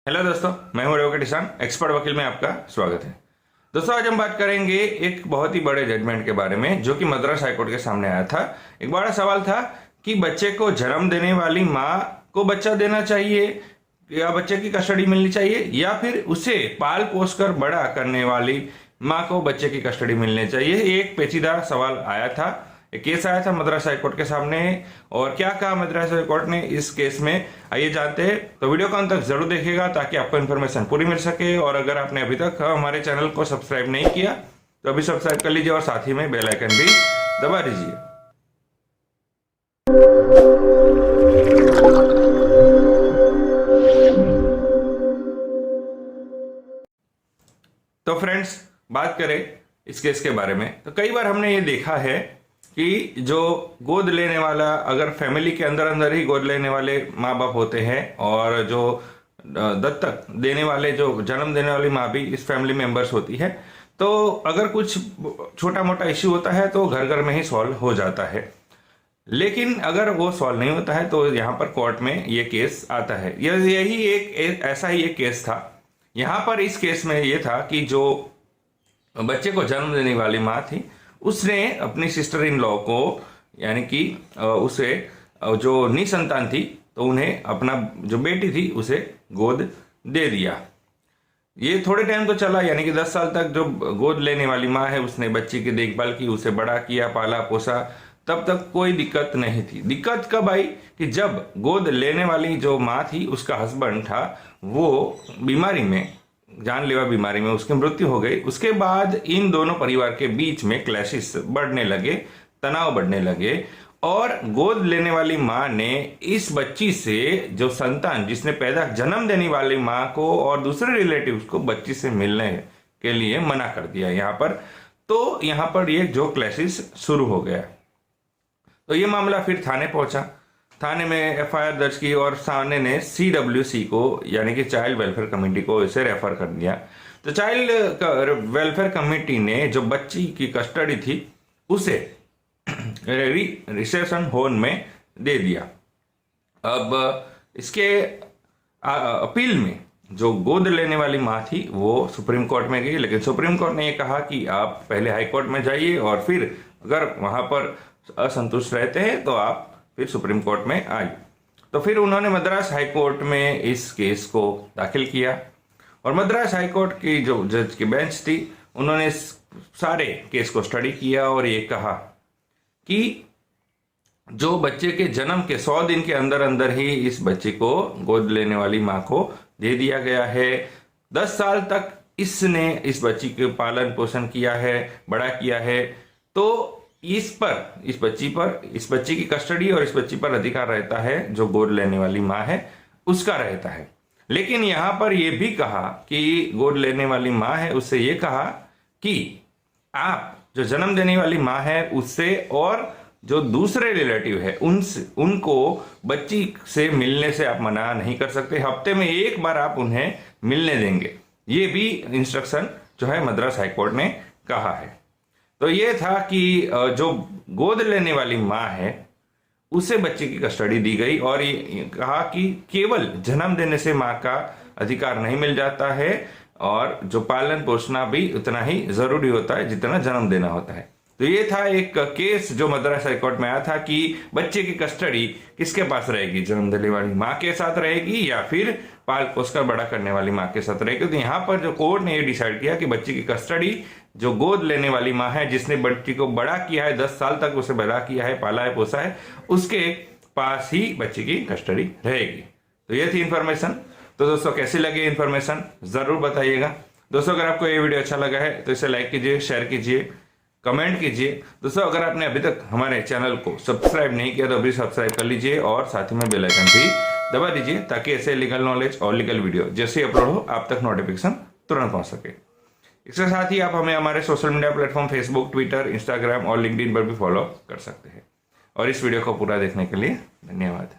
Hello दोस्तों, मैं हूं एडवोकेट ईशान, एक्सपर्ट वकील में आपका स्वागत है। दोस्तों, आज हम बात करेंगे एक बहुत ही बड़े जजमेंट के बारे में जो कि मद्रास हाईकोर्ट के सामने आया था। एक बड़ा सवाल था कि बच्चे को जन्म देने वाली माँ को बच्चा देना चाहिए या बच्चे की कस्टडी मिलनी चाहिए, या फिर उसे पाल पोस कर बड़ा करने वाली माँ को बच्चे की कस्टडी मिलनी चाहिए। एक पेचीदा सवाल आया था, एक केस आया था मद्रास हाईकोर्ट के सामने। और क्या कहा मद्रास हाईकोर्ट ने इस केस में, आइए जानते हैं। तो वीडियो को अंत तक जरूर देखिएगा ताकि आपको इन्फॉर्मेशन पूरी मिल सके। और अगर आपने अभी तक हमारे चैनल को सब्सक्राइब नहीं किया तो अभी सब्सक्राइब कर लीजिए और साथ ही में बेल आइकन भी दबा दीजिए। तो फ्रेंड्स, बात करें इस केस के बारे में, तो कई बार हमने ये देखा है कि जो गोद लेने वाला, अगर फैमिली के अंदर अंदर ही गोद लेने वाले माँ बाप होते हैं और जो दत्तक देने वाले, जो जन्म देने वाली माँ भी इस फैमिली मेंबर्स होती है, तो अगर कुछ छोटा मोटा इश्यू होता है तो घर घर में ही सॉल्व हो जाता है। लेकिन अगर वो सॉल्व नहीं होता है तो यहाँ पर कोर्ट में ये केस आता है। यही एक ऐसा ही एक केस था। यहाँ पर इस केस में ये था कि जो बच्चे को जन्म देने वाली माँ थी, उसने अपनी सिस्टर इन लॉ को, यानी कि उसे जो निसंतान थी, तो उन्हें अपना जो बेटी थी उसे गोद दे दिया। ये थोड़े टाइम तो चला, यानी कि 10 साल तक जो गोद लेने वाली माँ है उसने बच्ची की देखभाल की, उसे बड़ा किया, पाला पोसा, तब तक कोई दिक्कत नहीं थी। दिक्कत कब आई कि जब गोद लेने वाली जो माँ थी, उसका हस्बैंड था, वो बीमारी में, जानलेवा बीमारी में उसकी मृत्यु हो गई। उसके बाद इन दोनों परिवार के बीच में क्लैशेस बढ़ने लगे, तनाव बढ़ने लगे, और गोद लेने वाली माँ ने इस बच्ची से, जो संतान जिसने पैदा जन्म देने वाली माँ को और दूसरे रिलेटिव्स को बच्ची से मिलने के लिए मना कर दिया यहाँ पर। तो यहाँ पर ये जो क्लैशेस शुरू हो गया, तो ये मामला फिर थाने पहुंचा। थाने में एफआईआर दर्ज की और थाने ने CWC को, यानी कि चाइल्ड वेलफेयर कमेटी को, इसे रेफर कर दिया। तो चाइल्ड वेलफेयर कमेटी ने जो बच्ची की कस्टडी थी उसे रिसेप्शन होम में दे दिया। अब इसके अपील में जो गोद लेने वाली माँ थी वो सुप्रीम कोर्ट में गई, लेकिन सुप्रीम कोर्ट ने ये कहा कि आप पहले हाई कोर्ट में जाइए और फिर अगर वहां पर असंतुष्ट रहते हैं तो आप फिर सुप्रीम कोर्ट में आई। तो फिर उन्होंने मद्रास हाई कोर्ट में इस केस को दाखिल किया, और मद्रास हाई कोर्ट की जो जज की बेंच थी, उन्होंने सारे केस को स्टडी किया और ये कहा कि जो बच्चे के जन्म के 100 दिन के अंदर अंदर ही इस बच्चे को गोद लेने वाली माँ को दे दिया गया है। 10 साल तक इसने इस बच्ची के पालन पोषण किया है, बड़ा किया है, तो इस बच्ची की कस्टडी और इस बच्ची पर अधिकार रहता है, जो गोद लेने वाली माँ है उसका रहता है। लेकिन यहाँ पर यह भी कहा कि गोद लेने वाली माँ है, उससे ये कहा कि आप जो जन्म देने वाली माँ है उससे, और जो दूसरे रिलेटिव है उनको बच्ची से मिलने से आप मना नहीं कर सकते, हफ्ते में एक बार आप उन्हें मिलने देंगे। ये भी इंस्ट्रक्शन जो है मद्रास हाईकोर्ट ने कहा है। तो ये था कि जो गोद लेने वाली माँ है उसे बच्चे की कस्टडी दी गई, और ये कहा कि केवल जन्म देने से माँ का अधिकार नहीं मिल जाता है, और जो पालन पोषण भी उतना ही जरूरी होता है जितना जन्म देना होता है। तो ये था एक केस जो मद्रास हाईकोर्ट में आया था कि बच्चे की कस्टडी किसके पास रहेगी, जन्म देने वाली माँ के साथ रहेगी या फिर पाल पोसकर बड़ा करने वाली माँ के साथ रहेगी। तो यहाँ पर जो कोर्ट ने ये डिसाइड किया कि बच्ची की कस्टडी जो गोद लेने वाली माँ है, जिसने बच्ची को बड़ा किया है, 10 साल तक उसे बड़ा किया है, पाला है, पोसा है, उसके पास ही बच्ची की कस्टडी रहेगी। तो ये थी इन्फॉर्मेशन। तो दोस्तों, कैसी लगी इन्फॉर्मेशन जरूर बताइएगा। दोस्तों, अगर आपको ये वीडियो अच्छा लगा है तो इसे लाइक कीजिए, शेयर कीजिए, कमेंट कीजिए। दोस्तों, अगर आपने अभी तक हमारे चैनल को सब्सक्राइब नहीं किया तो अभी सब्सक्राइब कर लीजिए और साथ ही में बेल आइकन भी दबा दीजिए ताकि ऐसे लीगल नॉलेज और लीगल वीडियो जैसे अपलोड हो आप तक नोटिफिकेशन तुरंत पहुंच सके। इसके साथ ही आप हमें हमारे social media platform Facebook, Twitter, Instagram और लिंक्डइन पर भी फॉलो कर सकते हैं। और इस वीडियो को पूरा देखने के लिए धन्यवाद।